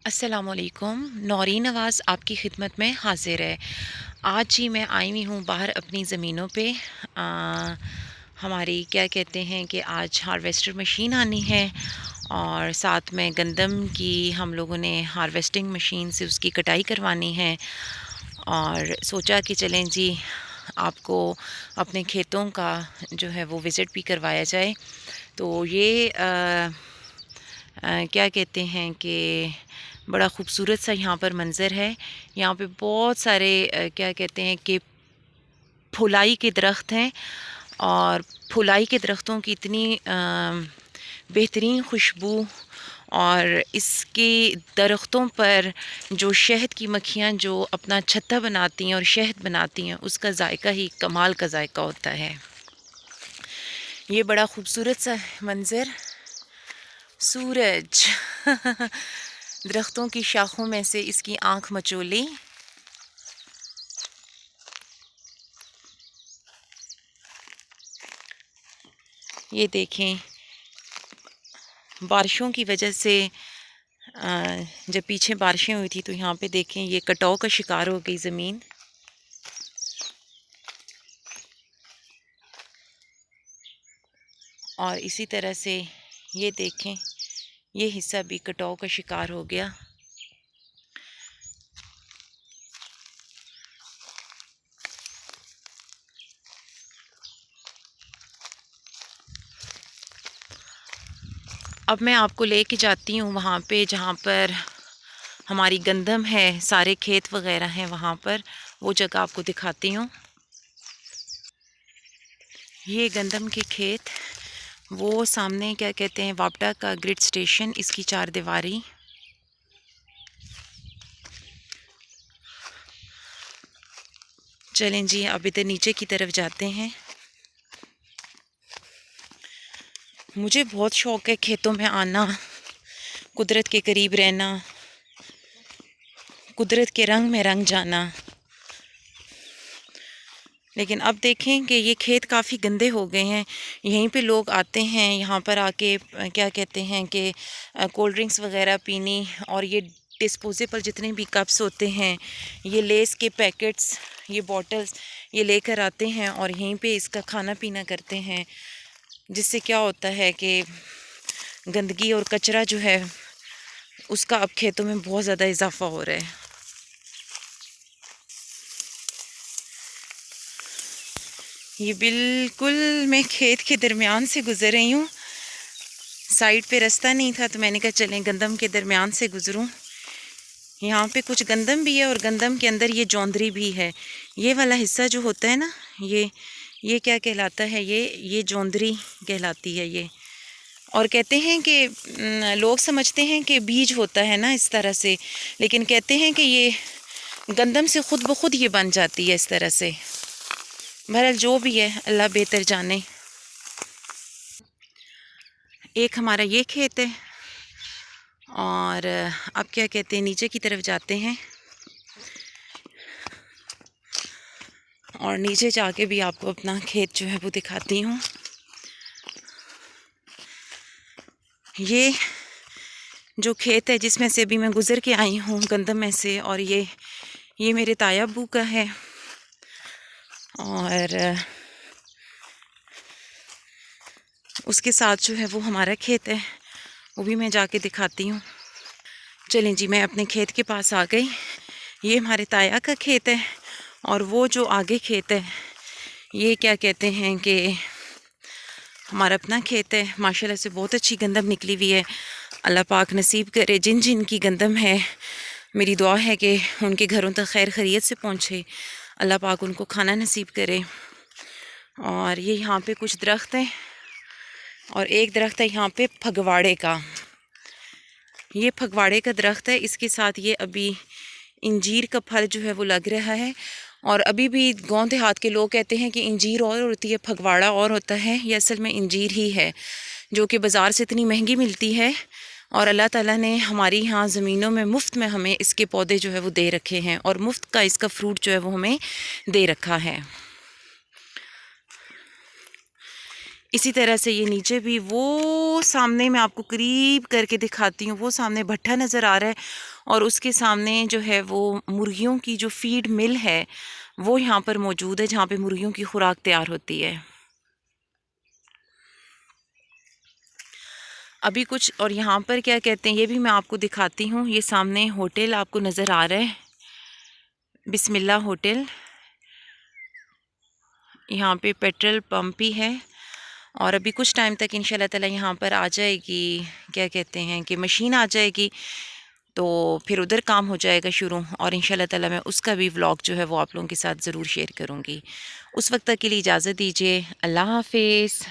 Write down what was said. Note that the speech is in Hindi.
अस्सलामुअलैकुम। नौरीन नवाज़ आपकी खिदमत में हाज़िर है। आज ही मैं आई हुई हूँ बाहर अपनी ज़मीनों पे। हमारी क्या कहते हैं कि आज हार्वेस्टर मशीन आनी है और साथ में गंदम की हम लोगों ने हार्वेस्टिंग मशीन से उसकी कटाई करवानी है। और सोचा कि चलें जी, आपको अपने खेतों का जो है वो विज़िट भी करवाया जाए। तो ये क्या कहते हैं कि बड़ा ख़ूबसूरत सा यहाँ पर मंज़र है। यहाँ पे बहुत सारे क्या कहते हैं कि फुलाई के दरख्त हैं और फुलाई के दरख्तों की इतनी बेहतरीन खुशबू और इसके दरख्तों पर जो शहद की मक्खियाँ जो अपना छत्ता बनाती हैं और शहद बनाती हैं, उसका ज़ायका ही कमाल का ज़ायका होता है। ये बड़ा ख़ूबसूरत सा मंज़र, सूरज दरख्तों की शाखों में से इसकी आँख मचोली। ये देखें, बारिशों की वजह से जब पीछे बारिशें हुई थी तो यहाँ पे देखें ये कटाव का शिकार हो गई ज़मीन। और इसी तरह से ये देखें, ये हिस्सा भी कटाव का शिकार हो गया। अब मैं आपको लेके जाती हूँ वहाँ पे जहाँ पर हमारी गंदम है, सारे खेत वगैरह हैं, वहाँ पर वो जगह आपको दिखाती हूँ। ये गंदम के खेत, वो सामने क्या कहते हैं वापडा का ग्रिड स्टेशन, इसकी चार दीवारी। चलें जी, अब इधर नीचे की तरफ जाते हैं। मुझे बहुत शौक़ है खेतों में आना, कुदरत के करीब रहना, कुदरत के रंग में रंग जाना। लेकिन अब देखें कि ये खेत काफ़ी गंदे हो गए हैं। यहीं पे लोग आते हैं, यहाँ पर आके क्या कहते हैं कि कोल्ड ड्रिंक्स वगैरह पीनी, और ये डिस्पोजेबल जितने भी कप्स होते हैं, ये लेस के पैकेट्स, ये बॉटल्स, ये लेकर आते हैं और यहीं पे इसका खाना पीना करते हैं। जिससे क्या होता है कि गंदगी और कचरा जो है उसका अब खेतों में बहुत ज़्यादा इजाफा हो रहा है। ये बिल्कुल मैं खेत के दरमियान से गुज़र रही हूँ। साइड पे रास्ता नहीं था तो मैंने कहा चलें गंदम के दरमियान से गुज़रूँ। यहाँ पे कुछ गंदम भी है और गंदम के अंदर ये जौंदरी भी है। ये वाला हिस्सा जो होता है ना, ये क्या कहलाता है, ये जौंदरी कहलाती है ये। और कहते हैं कि लोग समझते हैं कि बीज होता है ना इस तरह से, लेकिन कहते हैं कि ये गंदम से खुद ब खुद ये बन जाती है इस तरह से। बहरहाल जो भी है, अल्लाह बेहतर जाने। एक हमारा ये खेत है और अब क्या कहते हैं नीचे की तरफ जाते हैं और नीचे जाके भी आपको अपना खेत जो है वो दिखाती हूँ। ये जो खेत है जिसमें से भी मैं गुज़र के आई हूँ गंदम में से, और ये मेरे ताया अब्बू का है। और उसके साथ जो है वो हमारा खेत है, वो भी मैं जाके दिखाती हूँ। चलें जी, मैं अपने खेत के पास आ गई। ये हमारे ताया का खेत है और वो जो आगे खेत है ये क्या कहते हैं कि हमारा अपना खेत है। माशाल्लाह से बहुत अच्छी गंदम निकली हुई है। अल्लाह पाक नसीब करे जिन जिन की गंदम है, मेरी दुआ है कि उनके घरों तक खैर खैरियत से पहुँचे, अल्लाह पाक उनको खाना नसीब करे। और ये यहाँ पे कुछ दरख्त हैं और एक दरख्त है यहाँ पे फगवाड़े का। ये फगवाड़े का दरख्त है, इसके साथ ये अभी इंजीर का फल जो है वो लग रहा है। और अभी भी गांव देहात के लोग कहते हैं कि इंजीर और होती है, फगवाड़ा और होता है। ये असल में इंजीर ही है जो कि बाज़ार से इतनी महंगी मिलती है। और अल्लाह ताला ने हमारी यहाँ ज़मीनों में मुफ्त में हमें इसके पौधे जो है वो दे रखे हैं और मुफ्त का इसका फ्रूट जो है वो हमें दे रखा है। इसी तरह से ये नीचे भी, वो सामने मैं आपको करीब करके दिखाती हूँ, वो सामने भट्ठा नज़र आ रहा है और उसके सामने जो है वो मुर्गियों की जो फीड मिल है वो यहाँ पर मौजूद है, जहाँ पे मुर्गियों की खुराक तैयार होती है। अभी कुछ और यहाँ पर क्या कहते हैं ये भी मैं आपको दिखाती हूँ। ये सामने होटल आपको नज़र आ रहा है, बिस्मिल्लाह होटल। यहाँ पे पेट्रोल पंप भी है और अभी कुछ टाइम तक इंशाल्लाह ताला यहाँ पर आ जाएगी, क्या कहते हैं कि मशीन आ जाएगी, तो फिर उधर काम हो जाएगा शुरू और इंशाल्लाह ताला मैं उसका भी व्लॉग जो है वो आप लोगों के साथ ज़रूर शेयर करूँगी। उस वक्त तक के लिए इजाज़त दीजिए। अल्लाह हाफिज़।